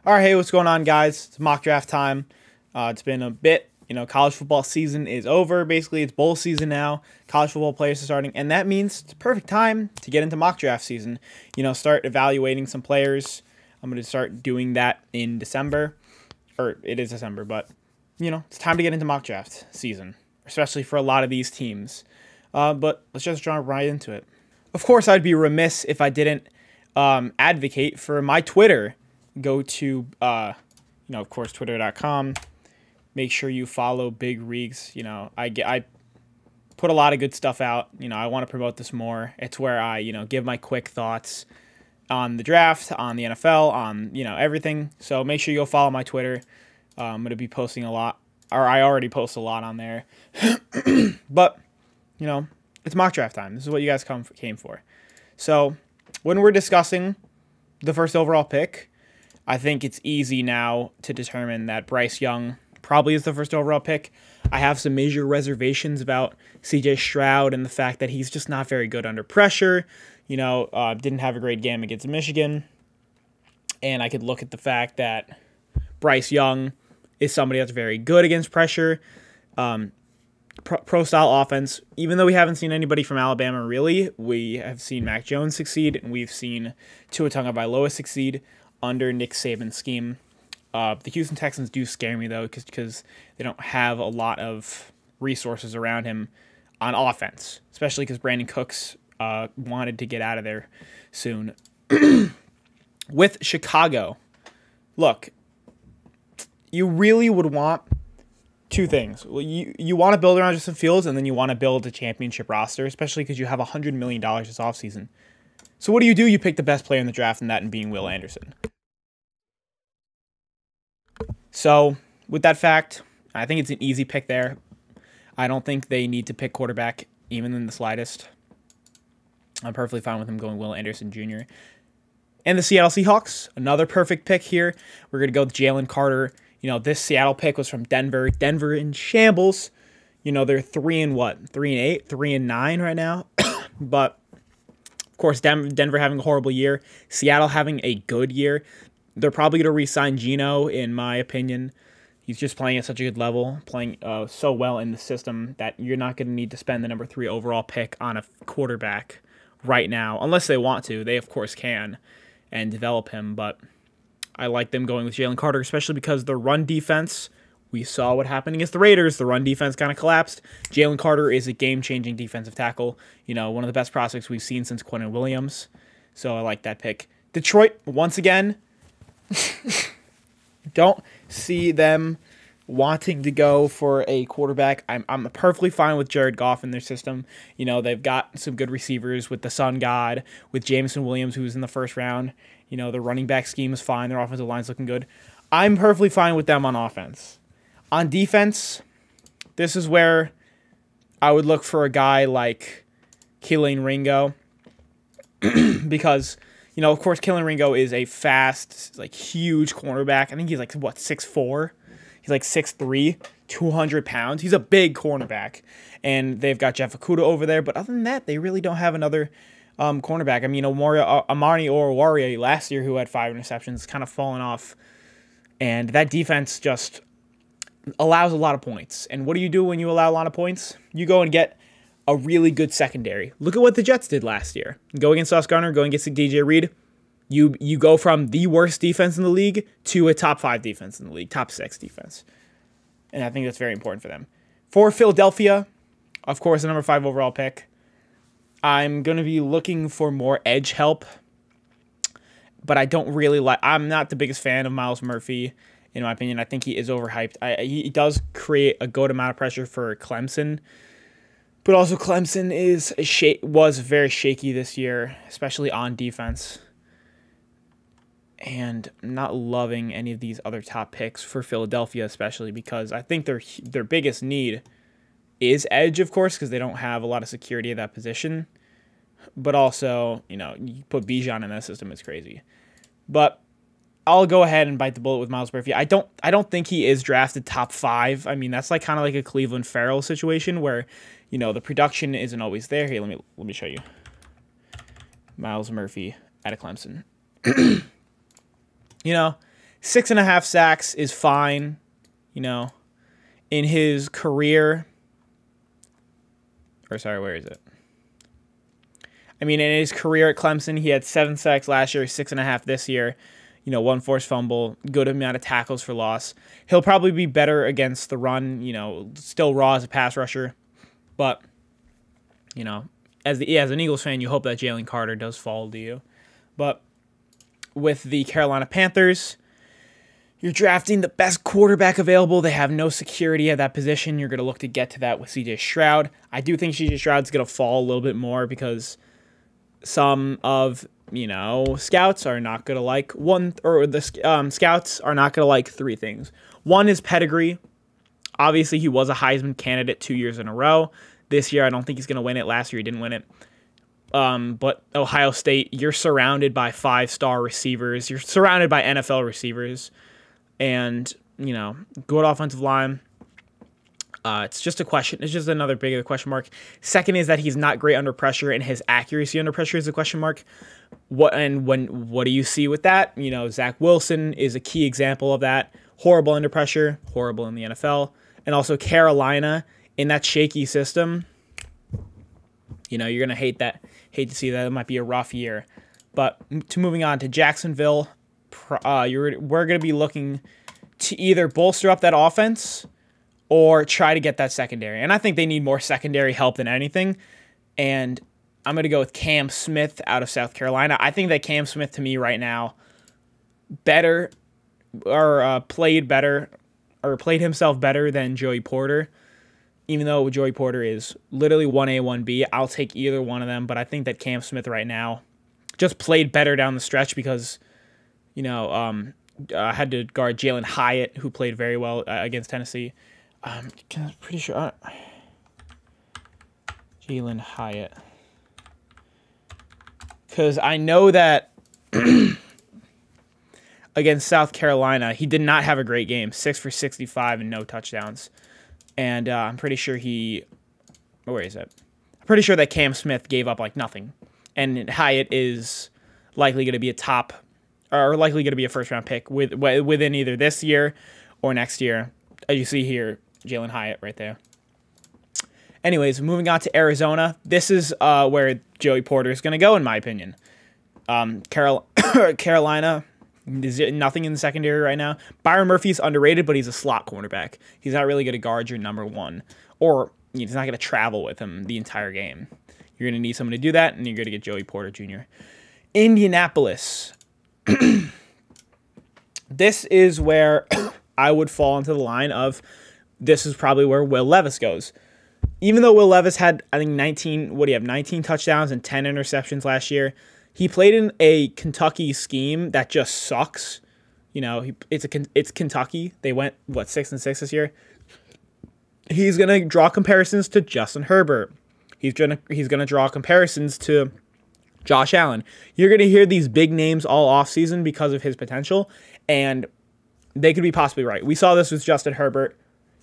All right, hey, what's going on, guys? It's mock draft time. It's been a bit. College football season is over. Basically, it's bowl season now. College football players are starting, and that means it's a perfect time to get into mock draft season. Start evaluating some players. I'm going to start doing that in December, or it is December, but it's time to get into mock draft season, especially for a lot of these teams. But let's just jump right into it. Of course, I'd be remiss if I didn't advocate for my Twitter. Go to, of course, twitter.com. Make sure you follow Big Reeks. I put a lot of good stuff out. I want to promote this more. It's where I, give my quick thoughts on the draft, on the NFL, on, everything. So make sure you go follow my Twitter. I'm going to be posting a lot, or I already post a lot on there. But, it's mock draft time. This is what you guys came for. So when we're discussing the first overall pick, I think it's easy now to determine that Bryce Young probably is the first overall pick. I have some major reservations about CJ Stroud and the fact that he's just not very good under pressure. Didn't have a great game against Michigan. And I could look at the fact that Bryce Young is somebody that's very good against pressure. Pro-style offense, even though we haven't seen anybody from Alabama really, we have seen Mac Jones succeed, and we've seen Tua Tagovailoa succeed under Nick Saban's scheme. The Houston Texans do scare me, though, because they don't have a lot of resources around him on offense, especially because Brandon Cooks wanted to get out of there soon. With Chicago, look, you really would want two things. Well, you want to build around Justin Fields, and then you want to build a championship roster, especially because you have $100 million this offseason. So what do? You pick the best player in the draft, and that being Will Anderson. So with that fact, I think it's an easy pick there. I don't think they need to pick quarterback even in the slightest. I'm perfectly fine with him going Will Anderson Jr. And the Seattle Seahawks, another perfect pick here. We're going to go with Jalen Carter. This Seattle pick was from Denver. Denver in shambles. They're 3-8, 3-9 right now. But of course, Denver having a horrible year. Seattle having a good year. They're probably going to re-sign Geno, in my opinion. He's just playing at such a good level, playing so well in the system that you're not going to need to spend the number 3 overall pick on a quarterback right now, unless they want to. They, of course, can and develop him, but I like them going with Jalen Carter, especially because the run defense, we saw what happened against the Raiders. The run defense kind of collapsed. Jalen Carter is a game-changing defensive tackle. One of the best prospects we've seen since Quentin Williams. So I like that pick. Detroit, once again, don't see them wanting to go for a quarterback. I'm perfectly fine with Jared Goff in their system. They've got some good receivers with the Sun God, with Jameson Williams, who's in the first round. The running back scheme is fine. Their offensive line's looking good. I'm perfectly fine with them on offense. On defense, this is where I would look for a guy like Keelan Ringo because, of course, Keelan Ringo is a fast, huge cornerback. I think he's 6'4"? He's 6'3", 200 pounds. He's a big cornerback. And they've got Jeff Okudah over there. But other than that, they really don't have another cornerback. Amani Oruwariye last year, who had 5 interceptions, kind of fallen off. And that defense just allows a lot of points. And what do you do when you allow a lot of points? You go and get a really good secondary. Look at what the Jets did last year. Go against Sauce Gardner, go against DJ Reed. You go from the worst defense in the league to a top 5 defense in the league, top 6 defense. And I think that's very important for them. For Philadelphia, of course, the number 5 overall pick, I'm going to be looking for more edge help. But I don't really I'm not the biggest fan of Myles Murphy, in my opinion. I think he is overhyped. He does create a good amount of pressure for Clemson. But also Clemson was very shaky this year, especially on defense. And I'm not loving any of these other top picks for Philadelphia, especially because I think their biggest need is edge, of course, because they don't have a lot of security at that position. But also, you put Bijan in that system, it's crazy. But I'll go ahead and bite the bullet with Myles Murphy. I don't think he is drafted top 5. I mean, that's kind of like a Cleveland Farrell situation where, the production isn't always there. Here, let me show you. Myles Murphy out of Clemson. 6.5 sacks is fine, you know. In his career, or sorry, where is it? I mean, in his career at Clemson, he had 7 sacks last year, 6.5 this year. You know, 1 forced fumble, good amount of tackles for loss. He'll probably be better against the run, you know, still raw as a pass rusher. But, you know, as an Eagles fan, you hope that Jalen Carter does fall to you. But with the Carolina Panthers, you're drafting the best quarterback available. They have no security at that position. You're going to look to get to that with C.J. Stroud. I do think C.J. Stroud's going to fall a little bit more because some of, you know, scouts are not going to like scouts are not going to like 3 things. One is pedigree. Obviously, he was a Heisman candidate 2 years in a row. This year, I don't think he's going to win it. Last year, he didn't win it. But Ohio State, you're surrounded by 5-star receivers. You're surrounded by NFL receivers. And, you know, good offensive line. It's just a question. It's just another bigger question mark. Second is that he's not great under pressure, and his accuracy under pressure is a question mark. What do you see with that? You know, Zach Wilson is a key example of that. Horrible under pressure, horrible in the NFL. And also Carolina in that shaky system. You know, you're going to hate to see that. It might be a rough year. But moving on to Jacksonville, we're going to be looking to either bolster up that offense or try to get that secondary. And I think they need more secondary help than anything. And I'm going to go with Cam Smith out of South Carolina. I think that Cam Smith, to me right now, played himself better than Joey Porter. Even though Joey Porter is literally 1A, 1B, I'll take either one of them. But I think that Cam Smith right now just played better down the stretch because, you know, had to guard Jalen Hyatt, who played very well against Tennessee. I'm pretty sure Jalen Hyatt, because I know that against South Carolina, he did not have a great game. 6 for 65 and no touchdowns. And I'm pretty sure where is it? I'm pretty sure that Cam Smith gave up like nothing. And Hyatt is likely going to be likely going to be a first-round pick within either this year or next year. As you see here, Jalen Hyatt right there. Anyways, moving on to Arizona. This is where Joey Porter is going to go, in my opinion. Carolina, nothing in the secondary right now. Byron Murphy's underrated, but he's a slot cornerback. He's not really going to guard your number one, or he's not going to travel with him the entire game. You're going to need someone to do that, and you're going to get Joey Porter Jr. Indianapolis. This is where I would fall into the line of this is probably where Will Levis goes. Even though Will Levis had, I think, 19 touchdowns and 10 interceptions last year, he played in a Kentucky scheme that just sucks. You know, it's Kentucky. They went, 6-6 this year. He's going to draw comparisons to Justin Herbert. He's going to draw comparisons to Josh Allen. You're going to hear these big names all offseason because of his potential, and they could be possibly right. We saw this with Justin Herbert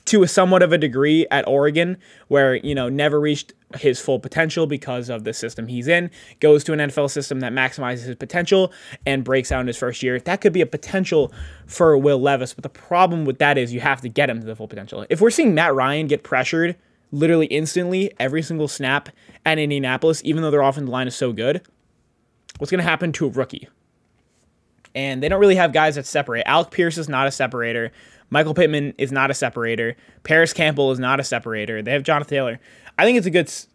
to a somewhat of a degree at Oregon, where, you know, never reached his full potential because of the system he's in, goes to an NFL system that maximizes his potential and breaks out in his first year. That could be a potential for Will Levis, but the problem with that is you have to get him to the full potential. If we're seeing Matt Ryan get pressured literally instantly every single snap at Indianapolis, even though their offensive line is so good, what's going to happen to a rookie? And they don't really have guys that separate. Alec Pierce is not a separator. Michael Pittman is not a separator. Paris Campbell is not a separator. They have Jonathan Taylor. I think it's a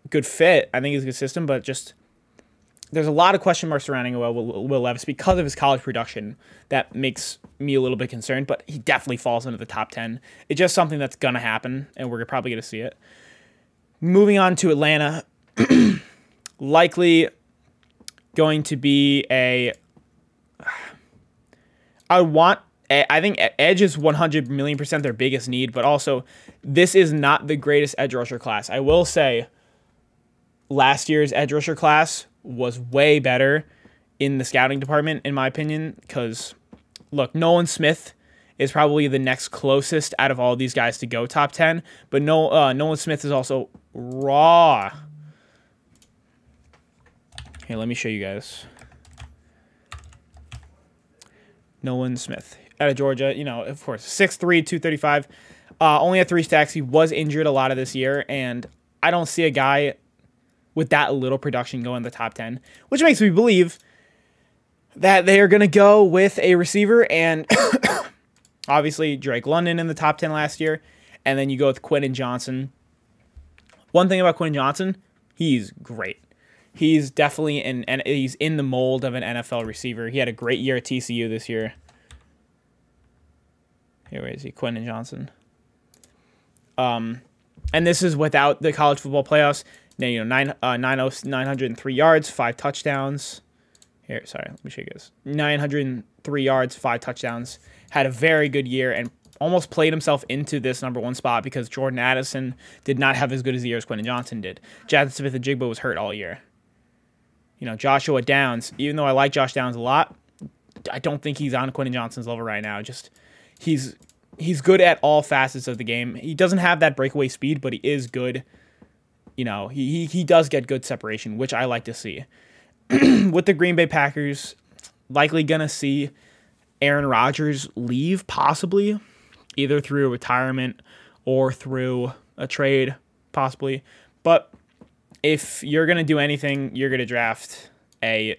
good fit. I think it's a good system, but just there's a lot of question marks surrounding Will Levis because of his college production. That makes me a little bit concerned, but he definitely falls into the top 10. It's just something that's going to happen, and we're probably going to see it. Moving on to Atlanta, likely going to be I think edge is 100 million % their biggest need, but also this is not the greatest edge rusher class. I will say last year's edge rusher class was way better in the scouting department, in my opinion, because, look, Nolan Smith is probably the next closest out of all these guys to go top 10, but Nolan Smith is also raw. Here, let me show you guys. Nolan Smith. out of Georgia. You know, of course, 6'3", 235. Only had 3 sacks. He was injured a lot of this year, and I don't see a guy with that little production go in the top 10, which makes me believe that they are going to go with a receiver, and obviously Drake London in the top 10 last year, and then you go with Quentin Johnson. One thing about Quentin Johnson, he's great. He's definitely he's in the mold of an NFL receiver. He had a great year at TCU this year. Here, where is he? Quentin Johnson. And this is without the college football playoffs. Now, you know, 903 yards, 5 touchdowns. Here, sorry, let me show you guys. 903 yards, 5 touchdowns. Had a very good year and almost played himself into this #1 spot because Jordan Addison did not have as good as the year as Quentin Johnson did. Jackson Smith-Njigba was hurt all year. You know, Joshua Downs, even though I like Josh Downs a lot, I don't think he's on Quentin Johnson's level right now. Just he's good at all facets of the game. He doesn't have that breakaway speed, but he is good. You know, he does get good separation, which I like to see. With the Green Bay Packers, likely going to see Aaron Rodgers leave, possibly, either through a retirement or through a trade, possibly. But if you're going to do anything, you're going to draft a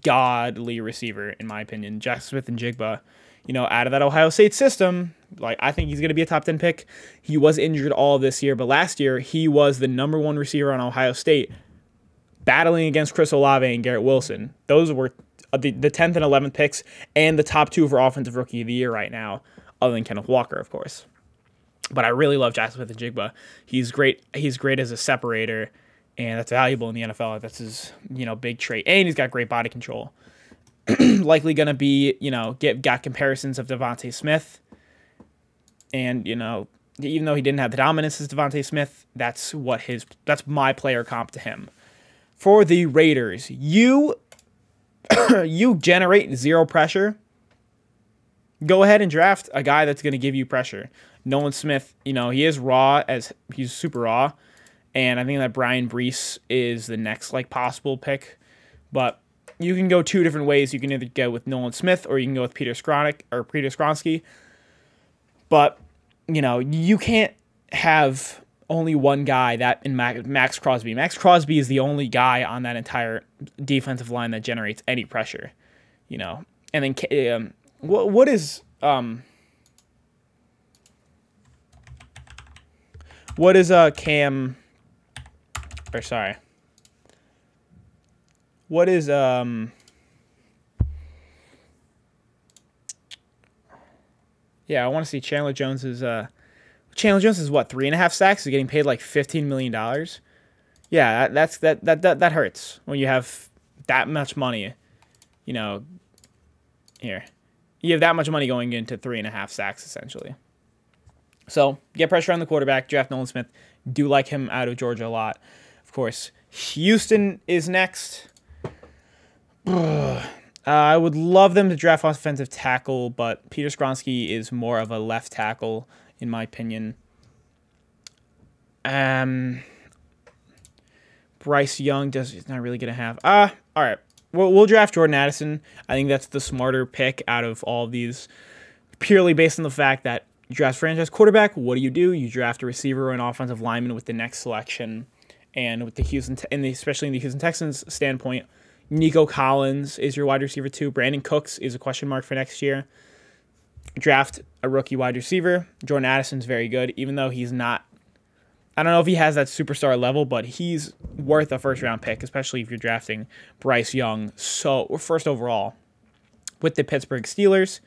godly receiver, in my opinion. Jackson Smith-Njigba, you know, out of that Ohio State system, like, I think he's going to be a top 10 pick. He was injured all this year, but last year he was the #1 receiver on Ohio State, battling against Chris Olave and Garrett Wilson. Those were the 10th and 11th picks and the top 2 for Offensive Rookie of the Year right now, other than Kenneth Walker, of course. But I really love Jackson Smith-Njigba. He's great. He's great as a separator, and that's valuable in the NFL. That's his, you know, big trait. And he's got great body control. Likely going to be, you know, got comparisons of Devontae Smith. And, you know, even though he didn't have the dominance as Devontae Smith, that's my player comp to him. For the Raiders, you generate 0 pressure. Go ahead and draft a guy that's going to give you pressure. Nolan Smith, you know, he is raw, as he's super raw, and I think that Brian Brees is the next, like, possible pick. But you can go 2 different ways. You can either go with Nolan Smith or you can go with Peter Skronsky. But, you know, you can't have only one guy that in Max Crosby. Max Crosby is the only guy on that entire defensive line that generates any pressure, you know. And then what is Cam, or sorry, what is yeah, I want to see Chandler Jones's Chandler Jones is what, 3.5 sacks? He's getting paid like $15 million. Yeah, that hurts when you have that much money. You know, here you have that much money going into 3.5 sacks essentially. So get pressure on the quarterback. Draft Nolan Smith. Do like him out of Georgia a lot. Of course, Houston is next. I would love them to draft offensive tackle, but Peter Skronsky is more of a left tackle, in my opinion. Bryce Young is not really going to have. All right. We'll draft Jordan Addison. I think that's the smarter pick out of all of these, purely based on the fact that you draft franchise quarterback. What do? You draft a receiver or an offensive lineman with the next selection. And with the especially in the Houston Texans standpoint, Nico Collins is your wide receiver too. Brandon Cooks is a question mark for next year. Draft a rookie wide receiver. Jordan Addison's very good, even though he's not. I don't know if he has that superstar level, but he's worth a first-round pick, especially if you're drafting Bryce Young. So first overall, with the Pittsburgh Steelers,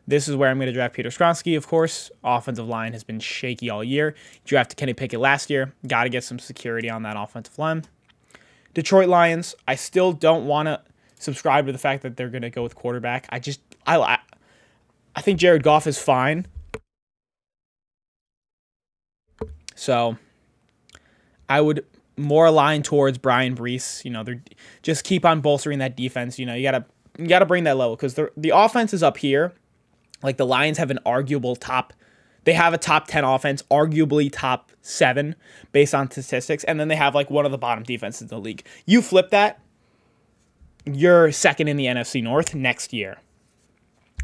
this is where I'm going to draft Peter Skronsky, of course. Offensive line has been shaky all year. Drafted Kenny Pickett last year. Got to get some security on that offensive line. Detroit Lions, I still don't want to subscribe to the fact that they're going to go with quarterback. I think Jared Goff is fine. So I would more align towards Brian Brees. You know, they're just keep on bolstering that defense. You know, you gotta bring that level because the offense is up here. Like the Lions have an arguable top. They have a top 10 offense, arguably top 7 based on statistics, and then they have like one of the bottom defenses in the league. You flip that, you're second in the NFC North next year.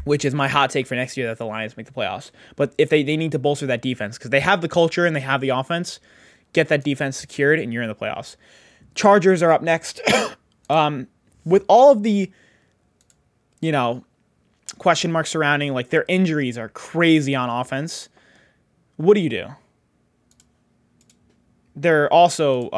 which is my hot take for next year, that the Lions make the playoffs. But if they need to bolster that defense, because they have the culture and they have the offense, get that defense secured and you're in the playoffs. Chargers are up next. With all of the, question marks surrounding, like, their injuries are crazy on offense. What do? They're also,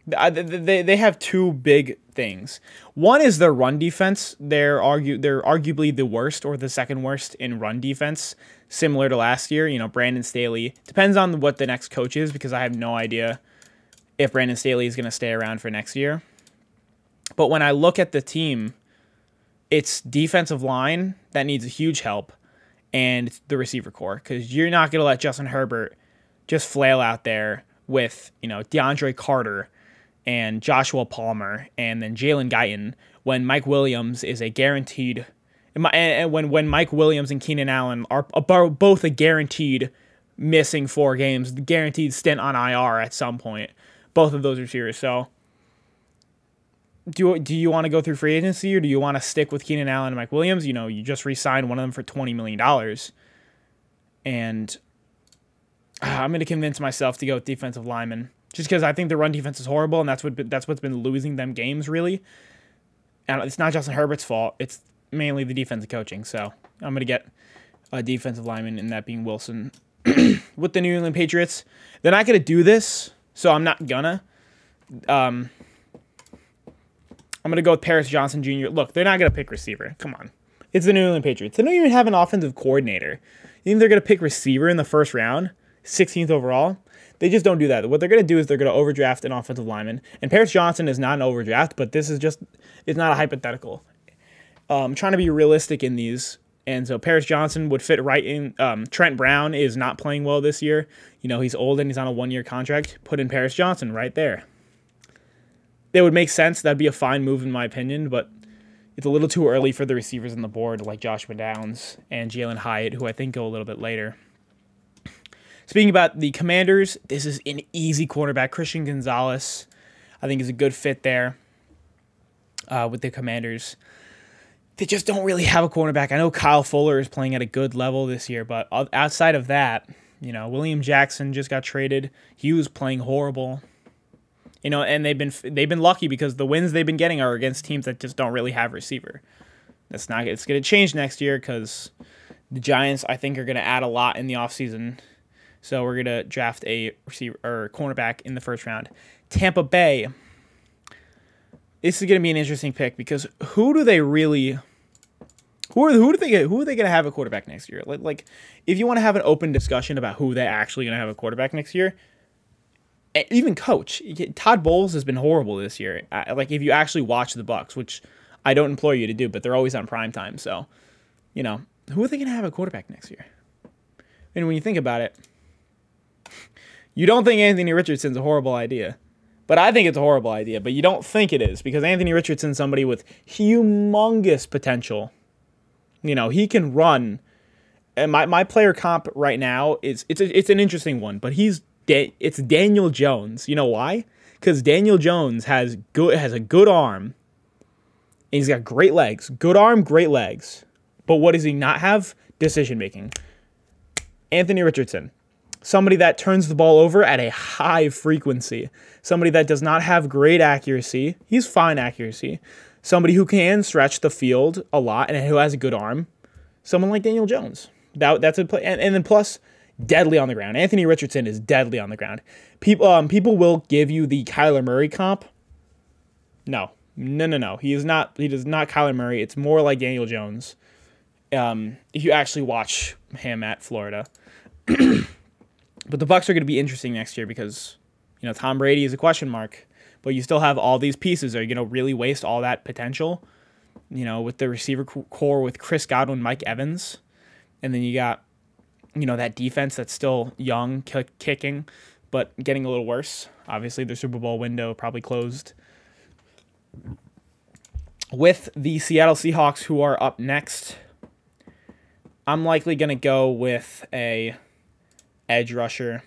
they have two big things. One is their run defense. They're arguably the worst or the second worst in run defense, similar to last year. Brandon Staley. Depends on what the next coach is, because I have no idea if Brandon Staley is going to stay around for next year. But when I look at the team, it's defensive line that needs a huge help, and the receiver core, because you're not going to let Justin Herbert just flail out there with, DeAndre Carter and Joshua Palmer and then Jalen Guyton when Mike Williams is a guaranteed, and when Mike Williams and Keenan Allen are both a guaranteed missing 4 games, guaranteed stint on IR at some point, both of those receivers. So do you want to go through free agency, or do you want to stick with Keenan Allen and Mike Williams? You just re-signed one of them for $20 million. And I'm going to convince myself to go with defensive linemen, just because I think the run defense is horrible, and that's what's been losing them games, really. And it's not Justin Herbert's fault. It's mainly the defensive coaching. So I'm going to get a defensive lineman, and that being Wilson. With the New England Patriots, they're not going to do this, so I'm not gonna. I'm going to go with Paris Johnson Jr. Look, they're not going to pick receiver. Come on. It's the New England Patriots. They don't even have an offensive coordinator. You think they're going to pick receiver in the first round, 16th overall? They just don't do that. What they're going to do is they're going to overdraft an offensive lineman. And Paris Johnson is not an overdraft, but this is just, it's not a hypothetical. I'm trying to be realistic in these. And so Paris Johnson would fit right in. Trent Brown is not playing well this year. He's old and he's on a 1-year contract. Put in Paris Johnson right there. It would make sense. That'd be a fine move in my opinion, but it's a little too early for the receivers on the board like Joshua Downs and Jalen Hyatt, who I think go a little bit later. Speaking about the Commanders, this is an easy quarterback. Christian Gonzalez, I think, is a good fit there with the Commanders. They just don't really have a cornerback. I know Kyle Fuller is playing at a good level this year, but outside of that, William Jackson just got traded. He was playing horrible. And they've been lucky because the wins they've been getting are against teams that just don't really have a receiver. It's going to change next year because the Giants, I think, are going to add a lot in the offseason. So we're going to draft a receiver or cornerback in the first round. Tampa Bay. This is going to be an interesting pick because who are they going to have a quarterback next year? Like if you want to have an open discussion about who they're actually going to have a quarterback next year, even coach, Todd Bowles has been horrible this year. Like if you actually watch the Bucs, which I don't implore you to do, but they're always on primetime. So, who are they going to have a quarterback next year? And when you think about it, you don't think Anthony Richardson's a horrible idea. But I think it's a horrible idea, but you don't think it is because Anthony Richardson's somebody with humongous potential. He can run. And my player comp right now it's an interesting one, but it's Daniel Jones. You know why? Because Daniel Jones has a good arm, and he's got great legs. Good arm, great legs. But what does he not have? Decision making. Anthony Richardson. Somebody that turns the ball over at a high frequency. Somebody that does not have great accuracy. He's fine accuracy. Somebody who can stretch the field a lot and who has a good arm. Someone like Daniel Jones. That's a play. And then plus, deadly on the ground. Anthony Richardson is deadly on the ground. People will give you the Kyler Murray comp. No. He is not. He does not Kyler Murray. It's more like Daniel Jones. If you actually watch him at Florida. But the Bucs are going to be interesting next year because, Tom Brady is a question mark, but you still have all these pieces. Are you going to really waste all that potential? With the receiver core with Chris Godwin, Mike Evans, and then you got, that defense that's still young, kicking, but getting a little worse. Obviously, the Super Bowl window probably closed. With the Seattle Seahawks, who are up next, I'm likely going to go with a edge rusher.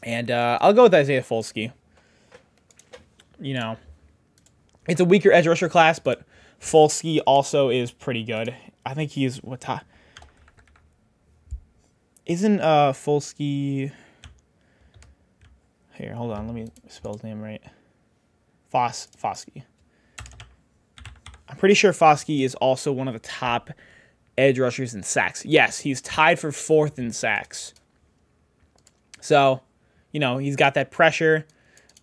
And I'll go with Isaiah Folsky. It's a weaker edge rusher class, but Folsky also is pretty good. I think he's what top? Isn't Folsky? Here, hold on. Let me spell his name right. Foskey. I'm pretty sure Foskey is also one of the top edge rushers in sacks. Yes, he's tied for 4th in sacks. So, you know, he's got that pressure.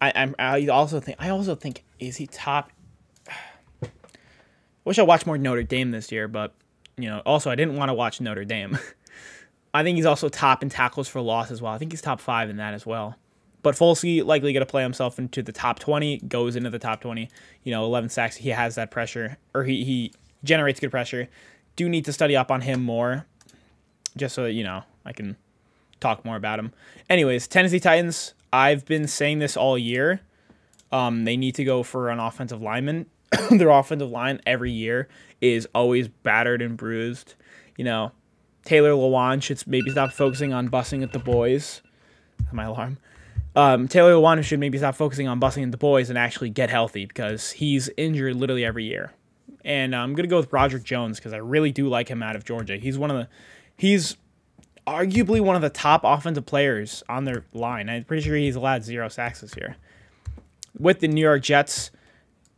I also think is he top? Wish I watched more Notre Dame this year, but you know, also I didn't want to watch Notre Dame. I think he's also top in tackles for loss as well. I think he's top 5 in that as well. But Folsky likely going to play himself into the top 20, goes into the top 20. You know, 11 sacks. He has that pressure, or he generates good pressure. Do need to study up on him more, just so that, you know, I can talk more about him. Anyways, Tennessee Titans, I've been saying this all year. They need to go for an offensive lineman. Their offensive line every year is always battered and bruised. You know, Taylor Lewan should maybe stop focusing on bussing at the boys. My alarm. Taylor Lewan should maybe stop focusing on bussing at the boys and actually get healthy, because he's injured literally every year. And I'm going to go with Broderick Jones because I really do like him out of Georgia. He's arguably one of the top offensive players on their line. I'm pretty sure he's allowed 0 sacks this year. With the New York Jets,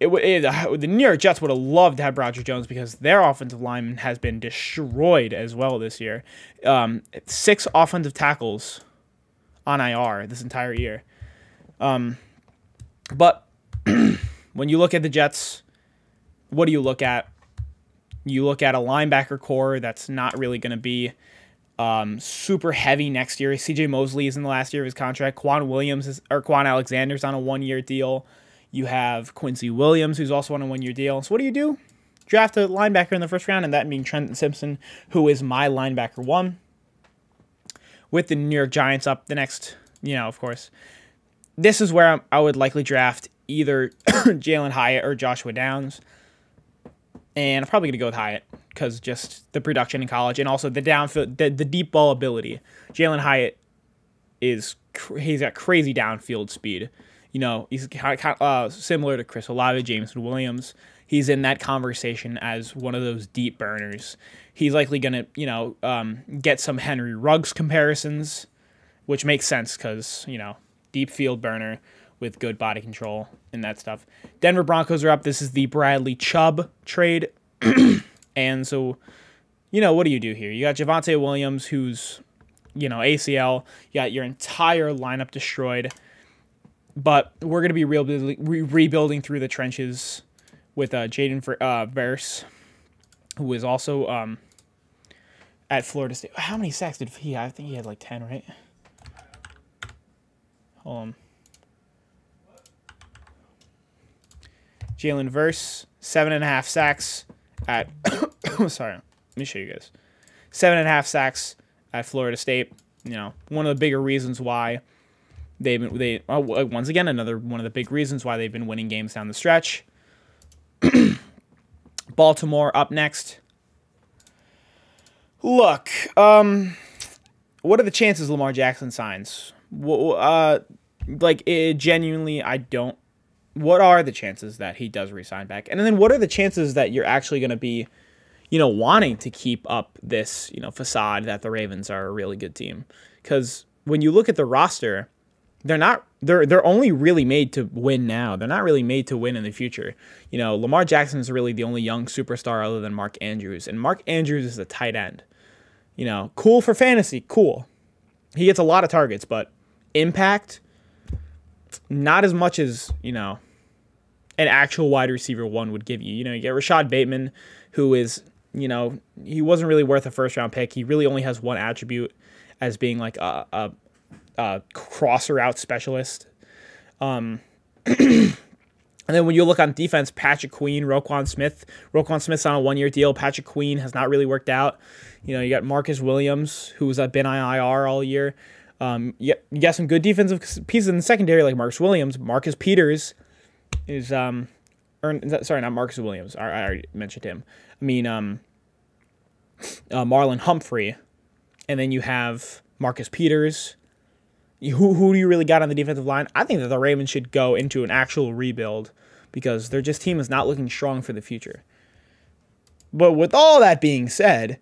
the New York Jets would have loved to have Broderick Jones because their offensive lineman has been destroyed as well this year. 6 offensive tackles on IR this entire year. But when you look at the Jets, what do you look at? You look at a linebacker core that's not really going to be super heavy next year. CJ Mosley is in the last year of his contract. Quan Alexander's on a 1-year deal. You have Quincy Williams, who's also on a 1-year deal. So what do? Draft a linebacker in the first round, and that being Trenton Simpson, who is my linebacker 1. With the New York Giants up the next, you know, of course. This is where I would likely draft either Jalen Hyatt or Joshua Downs. And I'm probably going to go with Hyatt because just the production in college and also the downfield, the deep ball ability. Jalen Hyatt he's got crazy downfield speed. You know, he's similar to Chris Olave, Jameson Williams. He's in that conversation as one of those deep burners. He's likely going to, you know, get some Henry Ruggs comparisons, which makes sense because, you know, deep field burner with good body control and that stuff. Denver Broncos are up. This is the Bradley Chubb trade. And so, you know, what do you do here? You got Javonte Williams, who's, you know, ACL. You got your entire lineup destroyed. But we're going to be rebuilding through the trenches with Jaden Verse, who is also at Florida State. How many sacks did he have? I think he had like 10, right? Hold on. Jalen Verse, 7.5 sacks at sorry, let me show you guys. 7.5 sacks at Florida State. You know, one of the bigger reasons why once again, another one of the big reasons why they've been winning games down the stretch. Baltimore up next. Look, what are the chances Lamar Jackson signs? Genuinely, I don't. What are the chances that he does re-sign back? And then what are the chances that you're actually going to be, you know, wanting to keep up this, you know, facade that the Ravens are a really good team? Because when you look at the roster, they're only really made to win now. They're not really made to win in the future. You know, Lamar Jackson is really the only young superstar other than Mark Andrews. And Mark Andrews is a tight end. You know, cool for fantasy, cool. He gets a lot of targets, but impact, not as much as, you know, an actual wide receiver 1 would give you. You know, you get Rashad Bateman, who is, you know, he wasn't really worth a first-round pick. He really only has one attribute as being like a crosser out specialist. And then when you look on defense, Patrick Queen, Roquan Smith. Roquan Smith's on a 1-year deal. Patrick Queen has not really worked out. You know, you got Marcus Williams, who's been on IR all year. You got some good defensive pieces in the secondary, like Marcus Williams. Marcus Peters is sorry, not Marcus Williams. I already mentioned him. I mean, Marlon Humphrey, and then you have Marcus Peters. Who do you really got on the defensive line? I think that the Ravens should go into an actual rebuild because their team is not looking strong for the future. But with all that being said,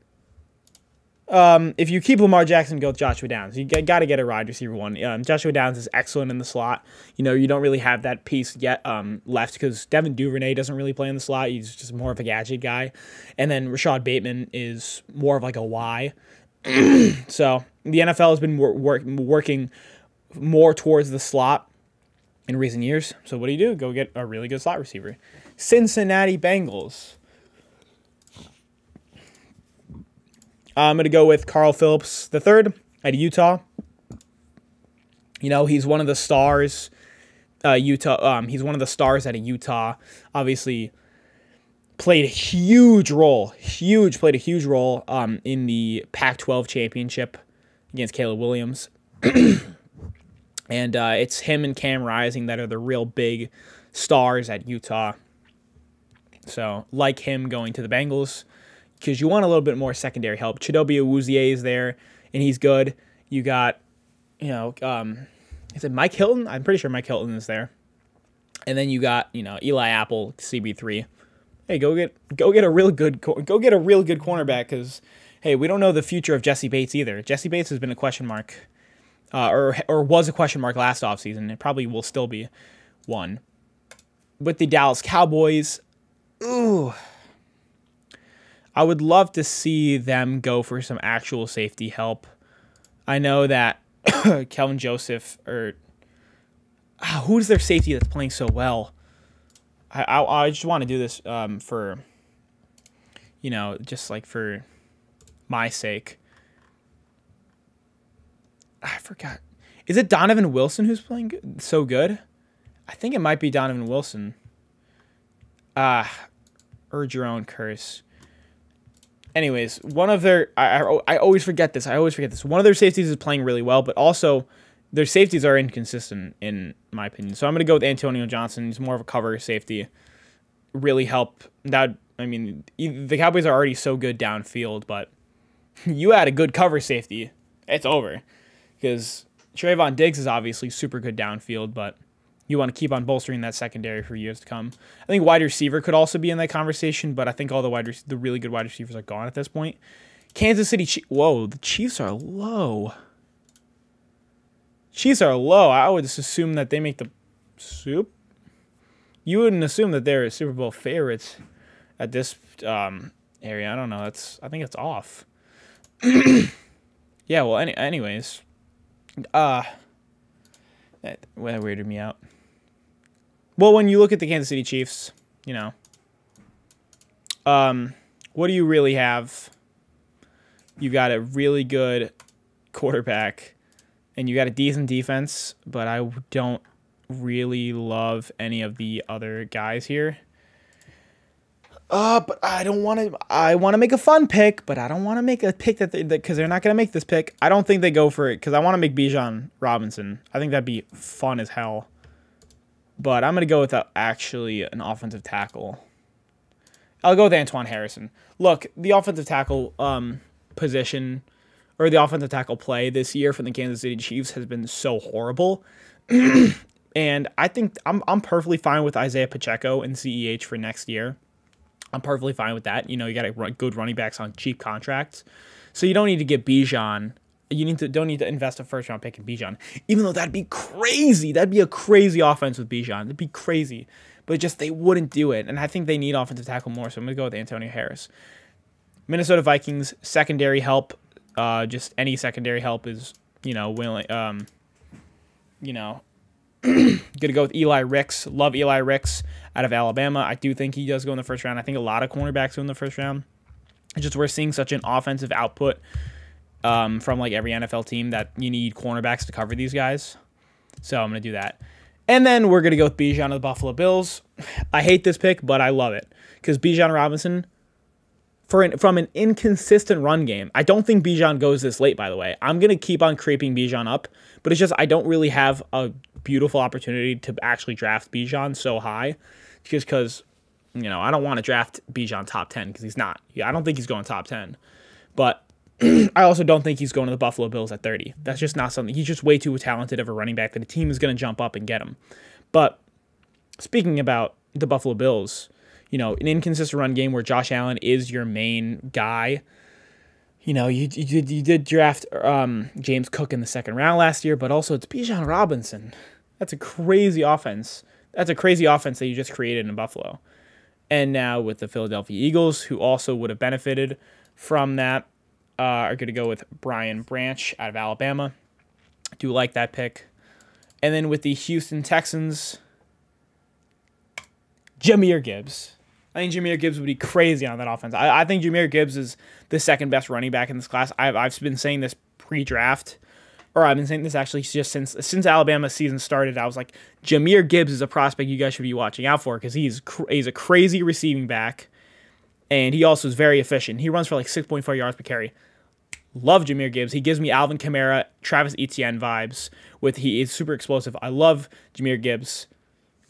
if you keep Lamar Jackson, go with Joshua Downs. You got to get a wide receiver one. Joshua Downs is excellent in the slot. You know, you don't really have that piece yet left because Devin Duvernay doesn't really play in the slot. He's just more of a gadget guy. And then Rashad Bateman is more of like a Y. So the NFL has been working more towards the slot in recent years. So what do? Go get a really good slot receiver. Cincinnati Bengals. I'm going to go with Carl Phillips III at Utah. You know, he's one of the stars. He's one of the stars out of Utah. Obviously, played a huge role in the Pac-12 championship against Caleb Williams. And it's him and Cam Rising that are the real big stars at Utah. So, like him going to the Bengals, because you want a little bit more secondary help. Chidobe Awuzie is there, and he's good. You got, you know, is it Mike Hilton? I'm pretty sure Mike Hilton is there. And then you got, you know, Eli Apple, CB3. Hey, go get a real good cornerback, because hey, we don't know the future of Jesse Bates either. Jesse Bates has been a question mark, or was a question mark last offseason. It probably will still be one. With the Dallas Cowboys, ooh, I would love to see them go for some actual safety help. I know that Kelvin Joseph, or who's their safety that's playing so well? I just want to do this for, you know, just like for my sake. I forgot. Is it Donovan Wilson who's playing so good? I think it might be Donovan Wilson. Or Jerome Curse. Anyways, one of their... I always forget this. One of their safeties is playing really well, but also their safeties are inconsistent, in my opinion. So I'm going to go with Antonio Johnson. He's more of a cover safety. Really help. That, I mean, the Cowboys are already so good downfield, but you add a good cover safety, it's over. Because Trayvon Diggs is obviously super good downfield, but you want to keep on bolstering that secondary for years to come. I think wide receiver could also be in that conversation, but I think all the really good wide receivers are gone at this point. Kansas City whoa, the Chiefs are low. Chiefs are low. I would just assume that they make the soup. You wouldn't assume that they're Super Bowl favorites at this area. I don't know. I think it's off. Yeah. Well. Anyways. That weirded me out. Well, when you look at the Kansas City Chiefs, you know, what do you really have? You got a really good quarterback, and you got a decent defense, but I don't really love any of the other guys here. But I don't want to. I want to make a fun pick, but I don't want to make a pick because they're not going to make this pick. I don't think they go for it because I want to make Bijan Robinson. I think that'd be fun as hell. But I'm going to go with actually an offensive tackle. I'll go with Antoine Harrison. Look, the offensive tackle position, or the offensive tackle play this year for the Kansas City Chiefs has been so horrible. And I think I'm perfectly fine with Isaiah Pacheco and CEH for next year. I'm perfectly fine with that. You know, you got good running backs on cheap contracts. So you don't need to get Bijan. Don't need to invest a first-round pick in Bijan. Even though that'd be crazy. That'd be a crazy offense with Bijan. It'd be crazy. But just they wouldn't do it. And I think they need offensive tackle more. So I'm going to go with Antonio Harris. Minnesota Vikings, secondary help. Just any secondary help is, you know, willing. You know, going to go with Eli Ricks. Love Eli Ricks out of Alabama. I do think he does go in the first round. I think a lot of cornerbacks go in the first round. It's just we're seeing such an offensive output from like every NFL team that you need cornerbacks to cover these guys. So I'm going to do that. And then we're going to go with Bijan of the Buffalo Bills. I hate this pick, but I love it. Because Bijan Robinson, from an inconsistent run game, I don't think Bijan goes this late, by the way. I'm going to keep on creeping Bijan up. But it's just I don't really have a beautiful opportunity to actually draft Bijan so high. Just because, you know, I don't want to draft Bijan top 10 because he's not. Yeah, I don't think he's going top 10. But I also don't think he's going to the Buffalo Bills at 30. That's just not something. He's just way too talented of a running back that a team is going to jump up and get him. But speaking about the Buffalo Bills, an inconsistent run game where Josh Allen is your main guy. You did draft James Cook in the second round last year, but also it's Bijan Robinson. That's a crazy offense. That's a crazy offense that you just created in Buffalo. And now with the Philadelphia Eagles, who also would have benefited from that, are going to go with Brian Branch out of Alabama. I do like that pick. And then with the Houston Texans, Jahmyr Gibbs. I think Jahmyr Gibbs would be crazy on that offense. I think Jahmyr Gibbs is the second best running back in this class. I've been saying this pre-draft, or I've been saying this actually just since Alabama's season started. I was like, Jahmyr Gibbs is a prospect you guys should be watching out for because he's a crazy receiving back, and he also is very efficient. He runs for like 6.4 yards per carry. Love Jahmyr Gibbs. He gives me Alvin Kamara, Travis Etienne vibes. He is super explosive. I love Jahmyr Gibbs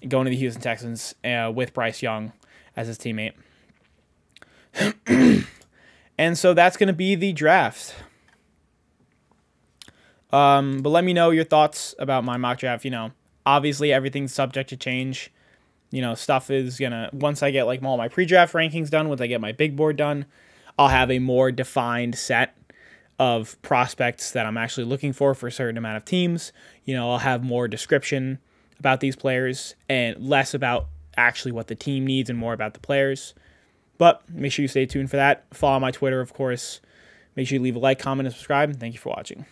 going to the Houston Texans with Bryce Young as his teammate. And so that's going to be the draft. But let me know your thoughts about my mock draft. Obviously everything's subject to change. Stuff is going to, once I get like all my pre-draft rankings done, once I get my big board done, I'll have a more defined set of prospects that I'm actually looking for a certain amount of teams. I'll have more description about these players and less about actually what the team needs and more about the players. But make sure you stay tuned for that. Follow my Twitter, of course. Make sure you leave a like, comment, and subscribe. And thank you for watching.